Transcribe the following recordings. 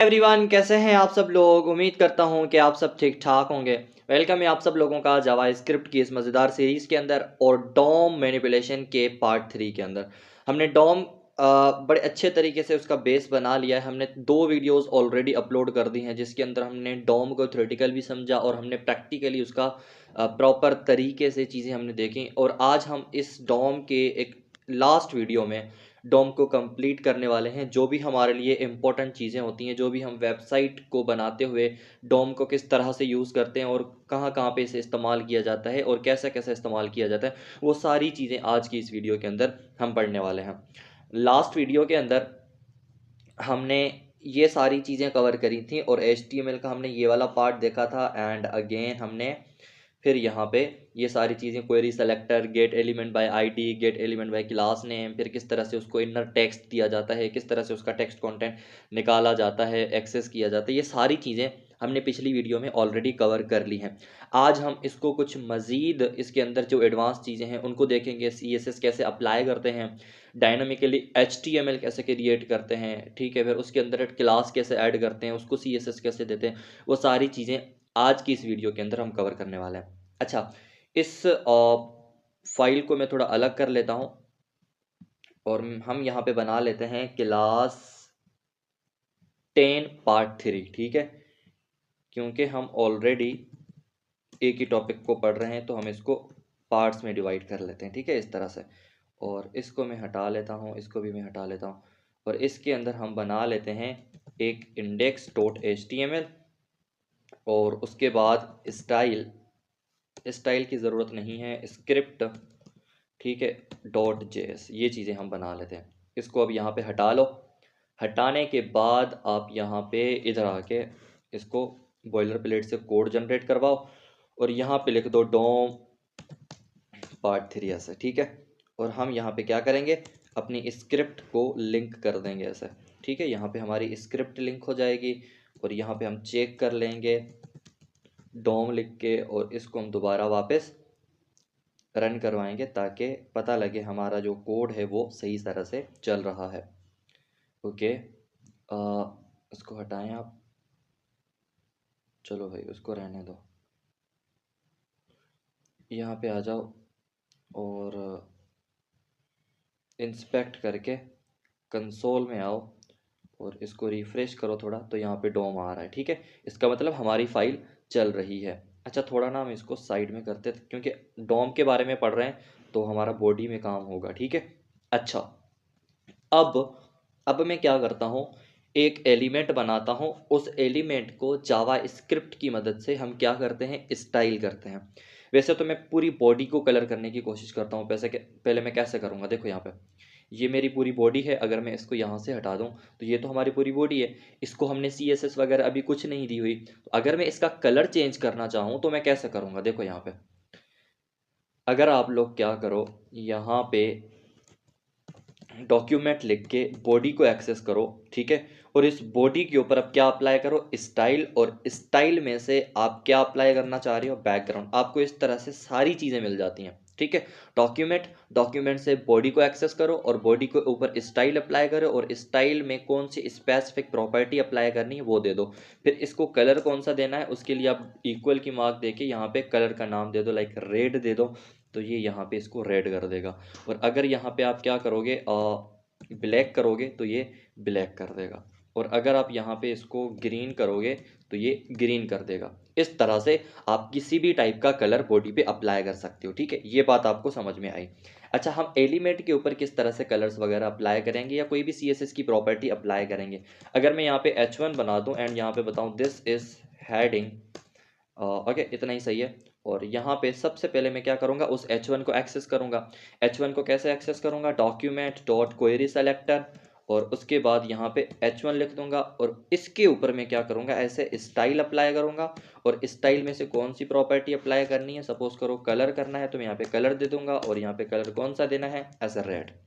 Everyone, कैसे हैं आप सब लोग। उम्मीद करता हूं कि आप सब ठीक ठाक होंगे। वेलकम है आप सब लोगों का जावास्क्रिप्ट की इस मज़ेदार सीरीज़ के अंदर और डॉम मैनिपुलेशन के पार्ट 3 के अंदर। हमने डॉम बड़े अच्छे तरीके से उसका बेस बना लिया है। हमने 2 वीडियोस ऑलरेडी अपलोड कर दी हैं जिसके अंदर हमने डॉम को थ्योरेटिकल भी समझा और हमने प्रैक्टिकली उसका प्रॉपर तरीके से चीज़ें हमने देखी। और आज हम इस डॉम के एक लास्ट वीडियो में डोम को कंप्लीट करने वाले हैं। जो भी हमारे लिए इम्पोर्टेंट चीज़ें होती हैं, जो भी हम वेबसाइट को बनाते हुए डोम को किस तरह से यूज़ करते हैं और कहाँ कहाँ पे इसे इस्तेमाल किया जाता है और कैसे कैसे इस्तेमाल किया जाता है, वो सारी चीज़ें आज की इस वीडियो के अंदर हम पढ़ने वाले हैं। लास्ट वीडियो के अंदर हमने ये सारी चीज़ें कवर करी थी और HTML का हमने ये वाला पार्ट देखा था। एंड अगेन हमने फिर यहाँ पे ये सारी चीज़ें query selector, gate element by ID, gate element by class name, फिर किस तरह से उसको इनर टेक्स्ट दिया जाता है, किस तरह से उसका टेक्स्ट कंटेंट निकाला जाता है, एक्सेस किया जाता है, ये सारी चीज़ें हमने पिछली वीडियो में ऑलरेडी कवर कर ली हैं। आज हम इसको कुछ मज़ीद इसके अंदर जो एडवांस चीज़ें हैं उनको देखेंगे। CSS कैसे अप्लाई करते हैं, डायनामिकली HTML कैसे क्रिएट करते हैं, ठीक है, फिर उसके अंदर क्लास कैसे ऐड करते हैं, उसको CSS कैसे देते हैं, वो सारी चीज़ें आज की इस वीडियो के अंदर हम कवर करने वाले हैं। अच्छा, इस फाइल को मैं थोड़ा अलग कर लेता हूँ और हम यहाँ पे बना लेते हैं क्लास 10 पार्ट 3, ठीक है। क्योंकि हम ऑलरेडी एक ही टॉपिक को पढ़ रहे हैं तो हम इसको पार्ट्स में डिवाइड कर लेते हैं, ठीक है, इस तरह से। और इसको मैं हटा लेता हूँ, इसको भी मैं हटा लेता हूँ और इसके अंदर हम बना लेते हैं एक index.html और उसके बाद स्टाइल की ज़रूरत नहीं है, स्क्रिप्ट, ठीक है, .js, ये चीज़ें हम बना लेते हैं। इसको अब यहाँ पे हटा लो। हटाने के बाद आप यहाँ पे इधर आके इसको बॉयलर प्लेट से कोड जनरेट करवाओ और यहाँ पे लिख दो डोम पार्ट 3 ऐसे, ठीक है। और हम यहाँ पे क्या करेंगे, अपनी स्क्रिप्ट को लिंक कर देंगे ऐसे, ठीक है। यहाँ पे हमारी स्क्रिप्ट लिंक हो जाएगी और यहाँ पे हम चेक कर लेंगे डोम लिख के और इसको हम दोबारा वापस रन करवाएंगे ताकि पता लगे हमारा जो कोड है वो सही तरह से चल रहा है। ओके, इसको हटाएं आप, चलो भाई उसको रहने दो। यहाँ पे आ जाओ और इंस्पेक्ट करके कंसोल में आओ और इसको रिफ़्रेश करो थोड़ा, तो यहाँ पे डोम आ रहा है, ठीक है। इसका मतलब हमारी फाइल चल रही है। अच्छा, थोड़ा ना हम इसको साइड में करते थे क्योंकि डोम के बारे में पढ़ रहे हैं तो हमारा बॉडी में काम होगा, ठीक है। अच्छा, अब मैं क्या करता हूँ, एक एलिमेंट बनाता हूँ। उस एलिमेंट को जावा स्क्रिप्ट की मदद से हम क्या करते हैं, स्टाइल करते हैं। वैसे तो मैं पूरी बॉडी को कलर करने की कोशिश करता हूँ। पहले मैं कैसे करूँगा, देखो यहाँ पे ये मेरी पूरी बॉडी है। अगर मैं इसको यहाँ से हटा दूँ तो ये तो हमारी पूरी बॉडी है। इसको हमने CSS वगैरह अभी कुछ नहीं दी हुई, तो अगर मैं इसका कलर चेंज करना चाहूँ तो मैं कैसे करूँगा, देखो यहाँ पे अगर आप लोग क्या करो, यहाँ पे डॉक्यूमेंट लिख के बॉडी को एक्सेस करो, ठीक है। और इस बॉडी के ऊपर आप क्या अप्लाई करो, स्टाइल, और स्टाइल में से आप क्या अप्लाई करना चाह रहे हो, बैकग्राउंड। आपको इस तरह से सारी चीज़ें मिल जाती हैं, ठीक है। डॉक्यूमेंट से बॉडी को एक्सेस करो और बॉडी के ऊपर स्टाइल अप्लाई करो और स्टाइल में कौन सी स्पेसिफिक प्रॉपर्टी अप्लाई करनी है वो दे दो। फिर इसको कलर कौन सा देना है उसके लिए आप इक्वल की मार्क देके यहाँ पे कलर का नाम दे दो, लाइक रेड दे दो, तो ये यहाँ पे इसको रेड कर देगा। और अगर यहाँ पे आप क्या करोगे, ब्लैक करोगे तो ये ब्लैक कर देगा। और अगर आप यहाँ पे इसको ग्रीन करोगे तो ये ग्रीन कर देगा। इस तरह से आप किसी भी टाइप का कलर बॉडी पे अप्लाई कर सकते हो, ठीक है। ये बात आपको समझ में आई। अच्छा, हम एलिमेंट के ऊपर किस तरह से कलर्स वगैरह अप्लाई करेंगे या कोई भी CSS की प्रॉपर्टी अप्लाई करेंगे। अगर मैं यहाँ पे H1 बना दूँ एंड यहाँ पे बताऊँ दिस इज हेडिंग, ओके, इतना ही सही है। और यहाँ पे सबसे पहले मैं क्या करूँगा, उस H1 को एक्सेस करूँगा। H1 को कैसे एक्सेस करूँगा, डॉक्यूमेंट डॉट क्वेरी सेलेक्टर, और उसके बाद यहाँ पे H1 लिख दूंगा और इसके ऊपर मैं क्या करूँगा, ऐसे स्टाइल अप्लाई करूँगा। और स्टाइल में से कौन सी प्रॉपर्टी अप्लाई करनी है, सपोज करो कलर करना है तो मैं यहाँ पे कलर दे दूंगा और यहाँ पे कलर कौन सा देना है, ऐसे रेड।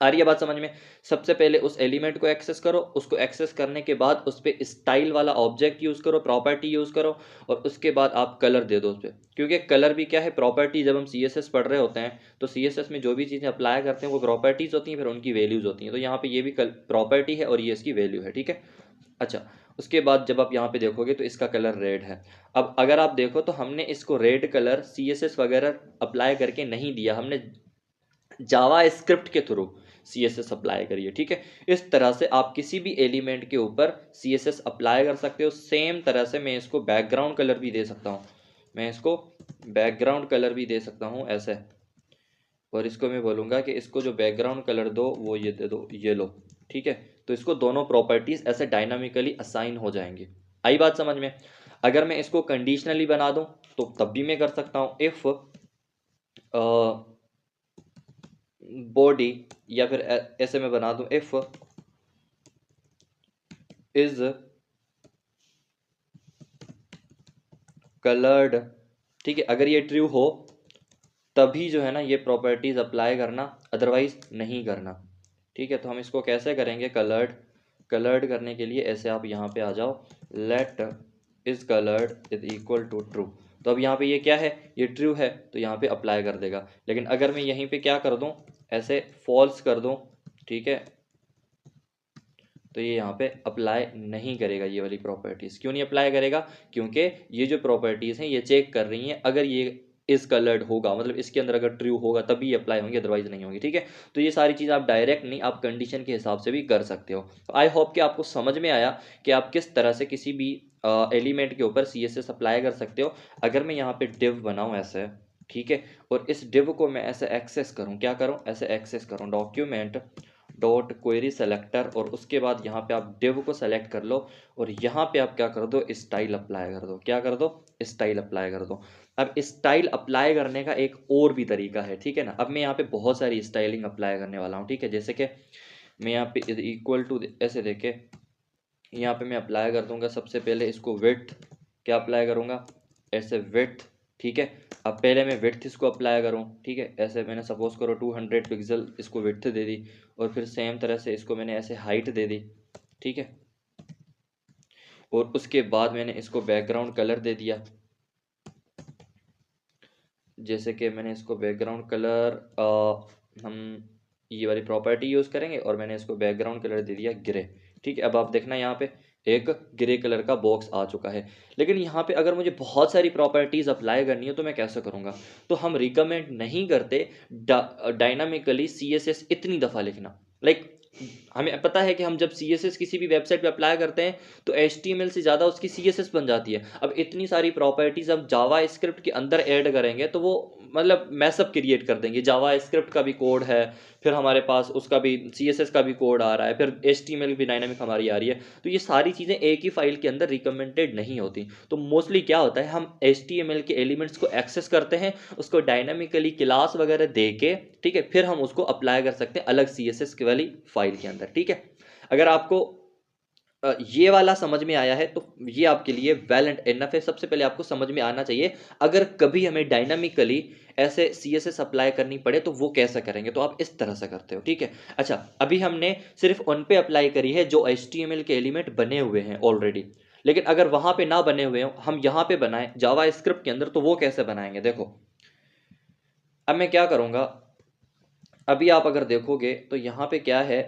आ रही है बात समझ में। सबसे पहले उस एलिमेंट को एक्सेस करो, उसको एक्सेस करने के बाद उस पर स्टाइल वाला ऑब्जेक्ट यूज़ करो, प्रॉपर्टी यूज़ करो, और उसके बाद आप कलर दे दो उस पर। क्योंकि कलर भी क्या है, प्रॉपर्टी। जब हम CSS पढ़ रहे होते हैं तो CSS में जो भी चीज़ें अप्लाई करते हैं वो प्रॉपर्टीज़ होती हैं, फिर उनकी वैल्यूज़ होती हैं। तो यहाँ पे ये भी प्रॉपर्टी है और ये इसकी वैल्यू है, ठीक है। अच्छा, उसके बाद जब आप यहाँ पे देखोगे तो इसका कलर रेड है। अब अगर आप देखो तो हमने इसको रेड कलर CSS वगैरह अप्लाई करके नहीं दिया, हमने जावा स्क्रिप्ट के थ्रू CSS अप्लाई करिए, ठीक है। इस तरह से आप किसी भी एलिमेंट के ऊपर CSS अप्लाई कर सकते हो। सेम तरह से मैं इसको बैकग्राउंड कलर भी दे सकता हूँ, मैं इसको बैकग्राउंड कलर भी दे सकता हूँ ऐसे, और इसको मैं बोलूँगा कि इसको जो बैकग्राउंड कलर दो वो ये दे दो, ये लो, ठीक है। तो इसको दोनों प्रॉपर्टीज ऐसे डायनामिकली असाइन हो जाएंगी। आई बात समझ में? अगर मैं इसको कंडीशनली बना दूं तो तब भी मैं कर सकता हूं, इफ बॉडी, या फिर ऐसे मैं बना दूं, इफ इज कलर्ड, ठीक है। अगर ये ट्रू हो तभी जो है ना ये प्रॉपर्टीज अप्लाई करना, अदरवाइज नहीं करना, ठीक है। तो हम इसको कैसे करेंगे, कलर्ड, कलर्ड करने के लिए ऐसे आप यहाँ पे आ जाओ, let is coloured is equal to true. तो अब यहाँ पे ये क्या है, ये ट्रू है, तो यहाँ पे अप्लाई कर देगा। लेकिन अगर मैं यहीं पे क्या कर दूँ, ऐसे फॉल्स कर दूँ, ठीक है, तो ये यहाँ पे अप्लाई नहीं करेगा। ये वाली प्रॉपर्टीज़ क्यों नहीं अप्लाई करेगा, क्योंकि ये जो प्रॉपर्टीज़ हैं ये चेक कर रही हैं अगर ये इस कलर्ड होगा, मतलब इसके अंदर अगर ट्रू होगा तभी अप्लाई होंगे, अदरवाइज नहीं होंगी, ठीक है। तो ये सारी चीज़ आप डायरेक्ट नहीं, आप कंडीशन के हिसाब से भी कर सकते हो। तो आई होप कि आपको समझ में आया कि आप किस तरह से किसी भी एलिमेंट के ऊपर CSS अप्लाई कर सकते हो। अगर मैं यहाँ पे डिव बनाऊँ ऐसे, ठीक है, और इस डिव को मैं ऐसे एक्सेस करूँ, क्या करूँ, ऐसे एक्सेस करूँ, डॉक्यूमेंट डॉट क्वेरी सेलेक्टर, और उसके बाद यहाँ पे आप डिव को सेलेक्ट कर लो, और यहाँ पे आप क्या कर दो, स्टाइल अप्लाई कर दो, क्या कर दो, स्टाइल अप्लाई कर दो। अब स्टाइल अप्लाई करने का एक और भी तरीका है, ठीक है ना। अब मैं यहाँ पे बहुत सारी स्टाइलिंग अप्लाई करने वाला हूँ, ठीक है। जैसे कि मैं यहाँ पे इक्वल टू ऐसे देखे, यहाँ पे मैं अप्लाई कर दूंगा सबसे पहले इसको विड्थ, क्या अप्लाई करूँगा, ऐसे विड्थ, ठीक है। अब पहले मैं विड्थ इसको अप्लाई करूँ, ठीक है, ऐसे मैंने सपोज करो 200 पिक्सल इसको विड्थ दे दी, और फिर सेम तरह से इसको मैंने ऐसे हाइट दे दी, ठीक है। और उसके बाद मैंने इसको बैकग्राउंड कलर दे दिया, जैसे कि मैंने इसको बैकग्राउंड कलर हम ये वाली प्रॉपर्टी यूज़ करेंगे, और मैंने इसको बैकग्राउंड कलर दे दिया ग्रे, ठीक है। अब आप देखना यहाँ पे एक ग्रे कलर का बॉक्स आ चुका है। लेकिन यहाँ पे अगर मुझे बहुत सारी प्रॉपर्टीज़ अप्लाई करनी है तो मैं कैसे करूँगा, तो हम रिकमेंड नहीं करते डायनामिकली CSS इतनी दफ़ा लिखना। लाइक हमें पता है कि हम जब CSS किसी भी वेबसाइट पे अप्लाई करते हैं तो HTML से ज़्यादा उसकी CSS बन जाती है। अब इतनी सारी प्रॉपर्टीज़ हम जावा स्क्रिप्ट के अंदर ऐड करेंगे तो वो मतलब मैसअप क्रिएट कर देंगे। जावा स्क्रिप्ट का भी कोड है, फिर हमारे पास उसका भी CSS का भी कोड आ रहा है, फिर HTML भी डायनामिक हमारी आ रही है, तो ये सारी चीज़ें एक ही फाइल के अंदर रिकमेंडेड नहीं होती। तो मोस्टली क्या होता है, हम HTML के एलिमेंट्स को एक्सेस करते हैं, उसको डायनामिकली क्लास वगैरह दे के, ठीक है, फिर हम उसको अप्लाई कर सकते हैं अलग CSS की वाली फाइल के अंदर, ठीक है। अगर आपको ये वाला समझ में आया है तो ये आपके लिए वेल एंड इनफ है। सबसे पहले आपको समझ में आना चाहिए अगर कभी हमें डायनामिकली ऐसे CSS अप्लाई करनी पड़े तो वो कैसे करेंगे, तो आप इस तरह से करते हो, ठीक है। अच्छा, अभी हमने सिर्फ उन पे अप्लाई करी है जो HTML के एलिमेंट बने हुए हैं ऑलरेडी, लेकिन अगर वहां पे ना बने हुए हो, हम यहाँ पे बनाएं जावा स्क्रिप्ट के अंदर, तो वो कैसे बनाएंगे, देखो। अब मैं क्या करूंगा, अभी आप अगर देखोगे तो यहाँ पे क्या है,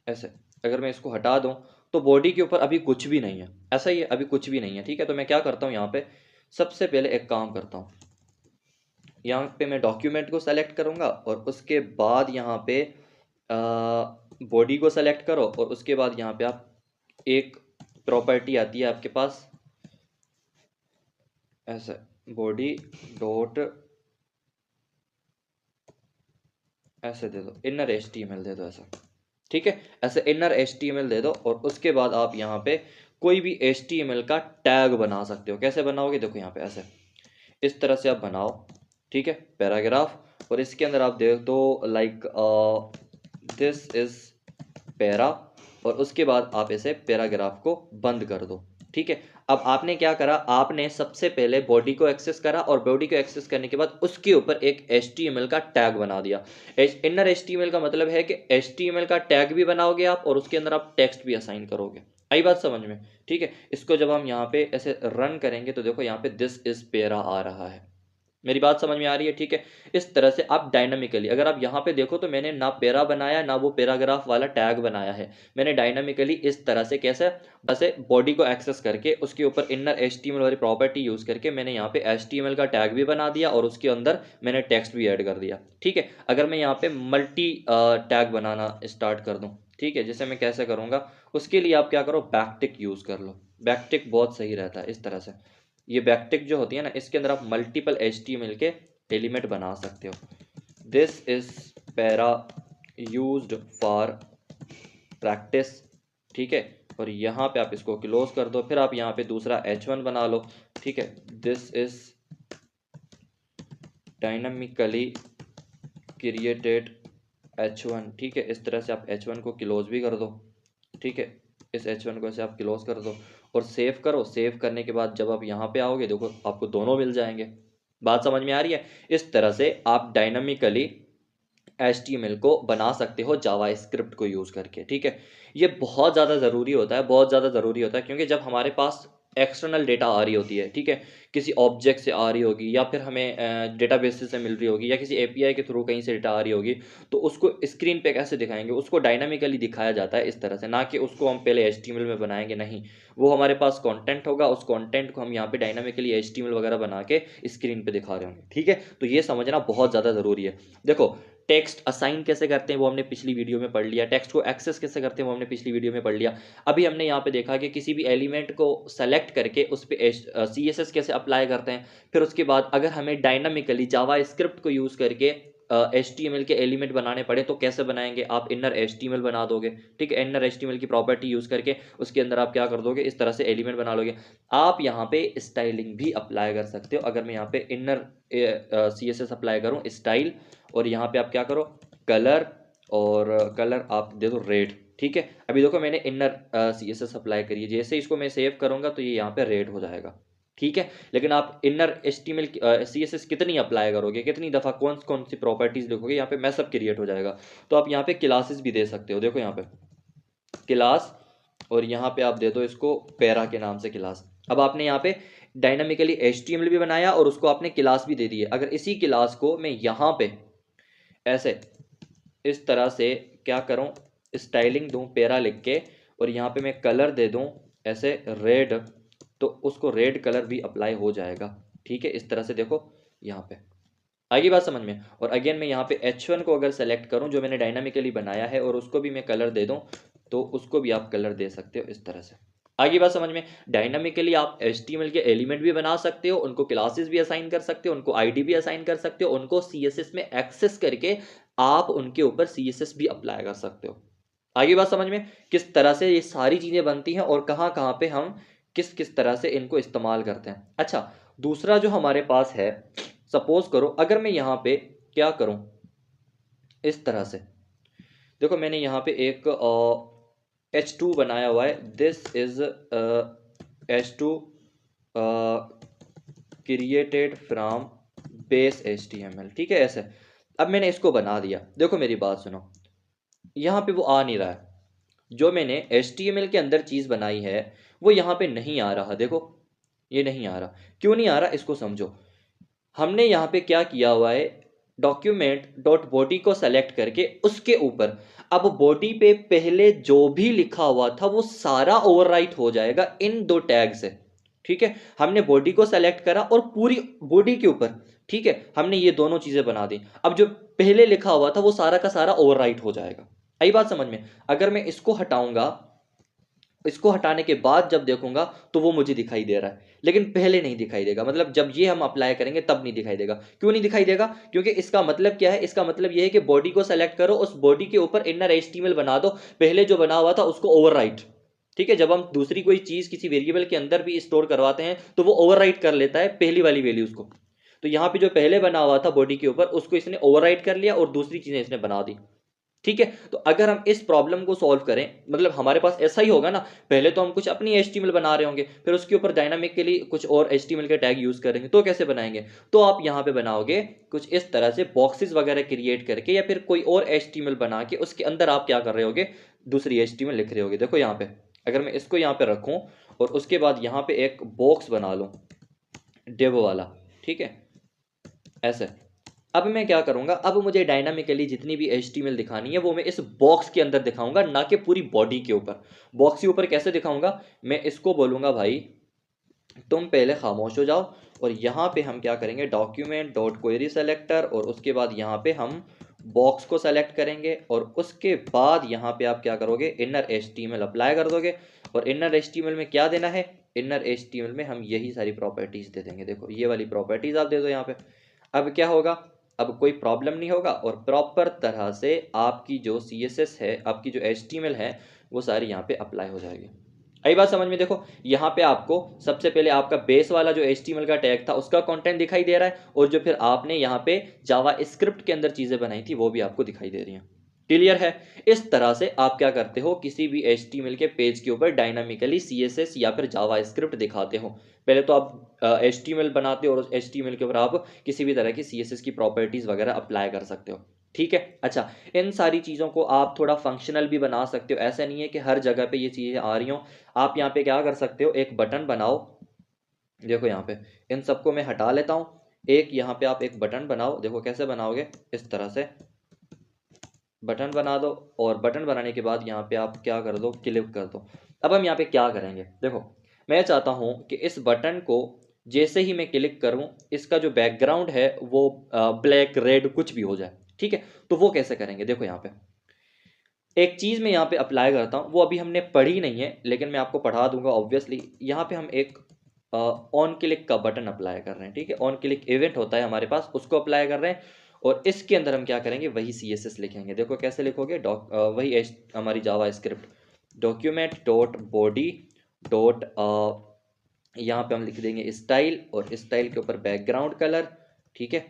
ऐसे अगर मैं इसको हटा दूं तो बॉडी के ऊपर अभी कुछ भी नहीं है, ऐसा ही है, अभी कुछ भी नहीं है, ठीक है। तो मैं क्या करता हूं, यहाँ पे सबसे पहले एक काम करता हूं, यहाँ पे मैं डॉक्यूमेंट को सेलेक्ट करूंगा, और उसके बाद यहाँ पे बॉडी को सेलेक्ट करो, और उसके बाद यहाँ पे आप एक प्रॉपर्टी आती है आपके पास, ऐसे बॉडी डॉट ऐसे दे दो, इनर HTML दे दो ऐसा, ठीक है। ऐसे इनर HTML दे दो, और उसके बाद आप यहाँ पे कोई भी HTML का टैग बना सकते हो। कैसे बनाओगे, देखो यहाँ पे ऐसे इस तरह से आप बनाओ, ठीक है, पैराग्राफ, और इसके अंदर आप देख दो लाइक दिस इज पैरा, और उसके बाद आप इसे पैराग्राफ को बंद कर दो, ठीक है। अब आपने क्या करा, आपने सबसे पहले बॉडी को एक्सेस करा, और बॉडी को एक्सेस करने के बाद उसके ऊपर एक HTML का टैग बना दिया। इनर HTML का मतलब है कि HTML का टैग भी बनाओगे आप, और उसके अंदर आप टेक्स्ट भी असाइन करोगे। आई बात समझ में, ठीक है। इसको जब हम यहाँ पे ऐसे रन करेंगे तो देखो यहाँ पे दिस इज पैरा आ रहा है, मेरी बात समझ में आ रही है? ठीक है, इस तरह से आप डायनामिकली, अगर आप यहाँ पे देखो तो मैंने ना पैरा बनाया ना वो पैराग्राफ वाला टैग बनाया है, मैंने डायनामिकली इस तरह से कैसे ऐसे बॉडी को एक्सेस करके उसके ऊपर इनर HTML वाली प्रॉपर्टी यूज़ करके मैंने यहाँ पे HTML का टैग भी बना दिया और उसके अंदर मैंने टेक्स्ट भी ऐड कर दिया। ठीक है, अगर मैं यहाँ पे मल्टी टैग बनाना स्टार्ट कर दूँ, ठीक है, जैसे मैं कैसे करूँगा, उसके लिए आप क्या करो, बैकटिक यूज़ कर लो। बैकटिक बहुत सही रहता है। इस तरह से ये बैकटिक जो होती है ना, इसके अंदर आप मल्टीपल HTML के एलिमेंट बना सकते हो। This is para used for practice, ठीक है, और यहाँ पे आप इसको क्लोज कर दो, फिर आप यहाँ पे दूसरा H1 बना लो, ठीक है, this is dynamically created H1, ठीक है, इस तरह से आप H1 को क्लोज भी कर दो, ठीक है, इस H1 को ऐसे आप क्लोज कर दो और सेव करो। सेव करने के बाद जब आप यहाँ पे आओगे, देखो आपको दोनों मिल जाएंगे। बात समझ में आ रही है? इस तरह से आप डायनामिकली HTML को बना सकते हो जावास्क्रिप्ट को यूज़ करके। ठीक है, ये बहुत ज़्यादा ज़रूरी होता है, बहुत ज़्यादा ज़रूरी होता है, क्योंकि जब हमारे पास एक्सटर्नल डेटा आ रही होती है, ठीक है, किसी ऑब्जेक्ट से आ रही होगी या फिर हमें डेटाबेस से मिल रही होगी या किसी API के थ्रू कहीं से डेटा आ रही होगी, तो उसको स्क्रीन पे कैसे दिखाएंगे? उसको डायनामिकली दिखाया जाता है इस तरह से, ना कि उसको हम पहले HTML में बनाएंगे, नहीं। वो हमारे पास कंटेंट होगा, उस कंटेंट को हम यहाँ पे डायनामिकली HTML वगैरह बना के स्क्रीन पे दिखा रहे होंगे। ठीक है, तो ये समझना बहुत ज़्यादा ज़रूरी है। देखो, टेक्स्ट असाइन कैसे करते हैं वो हमने पिछली वीडियो में पढ़ लिया, टेक्स्ट को एक्सेस कैसे करते हैं वो हमने पिछली वीडियो में पढ़ लिया। अभी हमने यहाँ पे देखा कि किसी भी एलिमेंट को सेलेक्ट करके उस पर CSS कैसे अप्लाई करते हैं। फिर उसके बाद अगर हमें डायनामिकली जावास्क्रिप्ट को यूज़ करके HTML के एलिमेंट बनाने पड़े तो कैसे बनाएंगे? आप इनर HTML बना दोगे, ठीक है, इनर HTML की प्रॉपर्टी यूज़ करके उसके अंदर आप क्या कर दोगे, इस तरह से एलिमेंट बना लोगे। आप यहाँ पे स्टाइलिंग भी अप्लाई कर सकते हो। अगर मैं यहाँ पे इनर CSS अप्लाई करूँ, स्टाइल, और यहाँ पे आप क्या करो, कलर, और कलर आप दे दो रेड। ठीक है, अभी देखो मैंने इनर CSS अप्लाई करी है, जैसे इसको मैं सेव करूँगा तो ये यहाँ पे रेड हो जाएगा। ठीक है, लेकिन आप इनर HTML CSS कितनी अप्लाई करोगे, कितनी दफ़ा कौन कौन सी प्रॉपर्टीज लिखोगे, यहाँ पे मैसअप क्रिएट हो जाएगा। तो आप यहाँ पे क्लासेस भी दे सकते हो। देखो यहाँ पे क्लास, और यहाँ पे आप दे दो इसको पैरा के नाम से क्लास। अब आपने यहाँ पे डायनामिकली HTML भी बनाया और उसको आपने क्लास भी दे दी है। अगर इसी क्लास को मैं यहाँ पे ऐसे इस तरह से क्या करूँ, स्टाइलिंग दूँ पैरा लिख के, और यहाँ पे मैं कलर दे दूँ ऐसे रेड, तो उसको रेड कलर भी अप्लाई हो जाएगा। ठीक है, इस तरह से देखो यहाँ पे आगे बात समझ में। और अगेन मैं यहाँ पे H1 को अगर सेलेक्ट करूँ जो मैंने डायनामिकली बनाया है और उसको भी मैं कलर दे दूँ, तो उसको भी आप कलर दे सकते हो इस तरह से। आगे बात समझ में। डायनामिकली आप HTML के एलिमेंट भी बना सकते हो, उनको क्लासेस भी असाइन कर सकते हो, उनको ID भी असाइन कर सकते हो, उनको CSS में एक्सेस करके आप उनके ऊपर CSS भी अप्लाई कर सकते हो। आगे बात समझ में, किस तरह से ये सारी चीज़ें बनती हैं और कहाँ कहाँ पे हम किस किस तरह से इनको इस्तेमाल करते हैं। अच्छा, दूसरा जो हमारे पास है, सपोज करो अगर मैं यहाँ पे क्या करूँ, इस तरह से देखो मैंने यहाँ पे एक H2 बनाया हुआ है, this is H2 created from base HTML। ठीक है, ऐसे अब मैंने इसको बना दिया। देखो मेरी बात सुनो, यहाँ पे वो आ नहीं रहा है, जो मैंने HTML के अंदर चीज़ बनाई है वो यहाँ पे नहीं आ रहा। देखो ये नहीं आ रहा, क्यों नहीं आ रहा इसको समझो। हमने यहाँ पे क्या किया हुआ है, डॉक्यूमेंट डॉट बॉडी को सेलेक्ट करके उसके ऊपर अब बॉडी पे पहले जो भी लिखा हुआ था वो सारा ओवरराइट हो जाएगा इन दो टैग से। ठीक है, हमने बॉडी को सेलेक्ट करा और पूरी बॉडी के ऊपर, ठीक है, हमने ये दोनों चीजें बना दी। अब जो पहले लिखा हुआ था वो सारा का सारा ओवरराइट हो जाएगा। आई बात समझ में? अगर मैं इसको हटाऊंगा, इसको हटाने के बाद जब देखूंगा तो वो मुझे दिखाई दे रहा है, लेकिन पहले नहीं दिखाई देगा। मतलब जब ये हम अप्लाई करेंगे तब नहीं दिखाई देगा। क्यों नहीं दिखाई देगा? क्योंकि इसका मतलब क्या है, इसका मतलब ये है कि बॉडी को सेलेक्ट करो, उस बॉडी के ऊपर इनर HTML बना दो, पहले जो बना हुआ था उसको ओवरराइट। ठीक है, जब हम दूसरी कोई चीज किसी वेरिएबल के अंदर भी स्टोर करवाते हैं तो वो ओवरराइट कर लेता है पहली वाली वैल्यूज को। तो यहाँ पे जो पहले बना हुआ था बॉडी के ऊपर उसको इसने ओवरराइट कर लिया और दूसरी चीजें इसने बना दी। ठीक है, तो अगर हम इस प्रॉब्लम को सॉल्व करें, मतलब हमारे पास ऐसा ही होगा ना, पहले तो हम कुछ अपनी HTML बना रहे होंगे, फिर उसके ऊपर डायनामिक के लिए कुछ और HTML के टैग यूज करेंगे, तो कैसे बनाएंगे? तो आप यहाँ पे बनाओगे कुछ इस तरह से बॉक्सेस वगैरह क्रिएट करके, या फिर कोई और HTML बना के उसके अंदर आप क्या कर रहे होगे, दूसरी HTML लिख रहे होगे। देखो यहाँ पे अगर मैं इसको यहाँ पे रखूं और उसके बाद यहाँ पे एक बॉक्स बना लूं डिव वाला, ठीक है, ऐसे। अब मैं क्या करूंगा, अब मुझे डायनामिकली जितनी भी HTML दिखानी है वो मैं इस बॉक्स के अंदर दिखाऊंगा, ना कि पूरी बॉडी के ऊपर। बॉक्स के ऊपर कैसे दिखाऊंगा, मैं इसको बोलूंगा भाई तुम पहले खामोश हो जाओ, और यहाँ पे हम क्या करेंगे, डॉक्यूमेंट डॉट क्वेरी सेलेक्टर, और उसके बाद यहाँ पे हम बॉक्स को सेलेक्ट करेंगे, और उसके बाद यहाँ पे आप क्या करोगे, इनर HTML अप्लाई कर दोगे। और इनर HTML में क्या देना है, इनर HTML में हम यही सारी प्रॉपर्टीज दे देंगे। देखो ये वाली प्रॉपर्टीज आप दे दो यहाँ पे। अब क्या होगा, अब कोई प्रॉब्लम नहीं होगा, और प्रॉपर तरह से आपकी जो CSS है, आपकी जो HTML है, वो सारी यहाँ पे अप्लाई हो जाएगी। आई बात समझ में। देखो यहाँ पे आपको सबसे पहले आपका बेस वाला जो HTML का टैग था उसका कंटेंट दिखाई दे रहा है, और जो फिर आपने यहाँ पे जावा स्क्रिप्ट के अंदर चीजें बनाई थी वो भी आपको दिखाई दे रही हैं। क्लियर है। इस तरह से आप क्या करते हो, किसी भी HTML के पेज के ऊपर डायनामिकली CSS या फिर जावा स्क्रिप्ट दिखाते हो। पहले तो आप HTML बनाते हो, और उस HTML के ऊपर आप किसी भी तरह की CSS की प्रॉपर्टीज वगैरह अप्लाई कर सकते हो। ठीक है। अच्छा, इन सारी चीज़ों को आप थोड़ा फंक्शनल भी बना सकते हो। ऐसा नहीं है कि हर जगह पे ये चीज़ें आ रही हो। आप यहाँ पे क्या कर सकते हो, एक बटन बनाओ। देखो यहाँ पे इन सबको मैं हटा लेता हूँ। एक यहाँ पे आप एक बटन बनाओ। देखो कैसे बनाओगे, इस तरह से बटन बना दो, और बटन बनाने के बाद यहाँ पे आप क्या कर दो, क्लिक कर दो। अब हम यहाँ पे क्या करेंगे, देखो मैं चाहता हूँ कि इस बटन को जैसे ही मैं क्लिक करूँ, इसका जो बैकग्राउंड है वो ब्लैक रेड कुछ भी हो जाए। ठीक है। तो वो कैसे करेंगे, देखो यहाँ पे एक चीज़ मैं यहाँ पे अप्लाई करता हूँ, वो अभी हमने पढ़ी नहीं है लेकिन मैं आपको पढ़ा दूंगा ऑब्वियसली। यहाँ पे हम एक ऑन क्लिक का बटन अप्लाई कर रहे हैं। ठीक है। ऑन क्लिक इवेंट होता है हमारे पास, उसको अप्लाई कर रहे हैं, और इसके अंदर हम क्या करेंगे, वही CSS लिखेंगे। देखो कैसे लिखोगे, वही हमारी JavaScript document dot body dot, यहाँ पे हम लिख देंगे स्टाइल, और स्टाइल के ऊपर बैकग्राउंड कलर। ठीक है।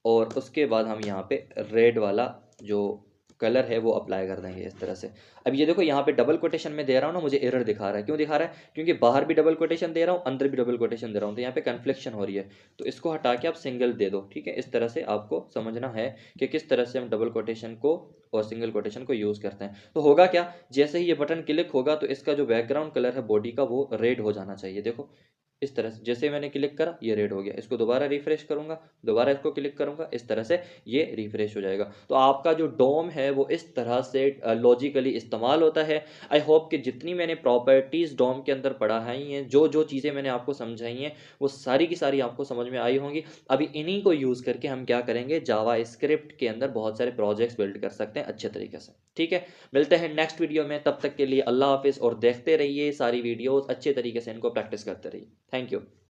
और उसके बाद हम यहाँ पे रेड वाला जो कलर है वो अप्लाई कर देंगे इस तरह से। अब ये देखो यहाँ पे डबल कोटेशन में दे रहा हूँ ना, मुझे एरर दिखा रहा है। क्यों दिखा रहा है, क्योंकि बाहर भी डबल कोटेशन दे रहा हूँ, अंदर भी डबल कोटेशन दे रहा हूँ, तो यहाँ पे कन्फ्लिक्शन हो रही है। तो इसको हटा के आप सिंगल दे दो। ठीक है। इस तरह से आपको समझना है कि किस तरह से हम डबल कोटेशन को और सिंगल कोटेशन को यूज़ करते हैं। तो होगा क्या, जैसे ही ये बटन क्लिक होगा तो इसका जो बैकग्राउंड कलर है बॉडी का वो रेड हो जाना चाहिए। देखो इस तरह से, जैसे मैंने क्लिक करा ये रेड हो गया। इसको दोबारा रिफ्रेश करूंगा, दोबारा इसको क्लिक करूंगा, इस तरह से ये रिफ्रेश हो जाएगा। तो आपका जो डोम है वो इस तरह से लॉजिकली इस्तेमाल होता है। आई होप कि जितनी मैंने प्रॉपर्टीज़ डोम के अंदर पढ़ाई हैं, जो जो चीज़ें मैंने आपको समझाई हैं, वो सारी की सारी आपको समझ में आई होंगी। अभी इन्हीं को यूज़ करके हम क्या करेंगे, जावा स्क्रिप्ट के अंदर बहुत सारे प्रोजेक्ट्स बिल्ड कर सकते हैं अच्छे तरीके से। ठीक है। मिलते हैं नेक्स्ट वीडियो में, तब तक के लिए अल्लाह हाफिज़, और देखते रहिए सारी वीडियोज़ अच्छे तरीके से, इनको प्रैक्टिस करते रहिए। Thank you.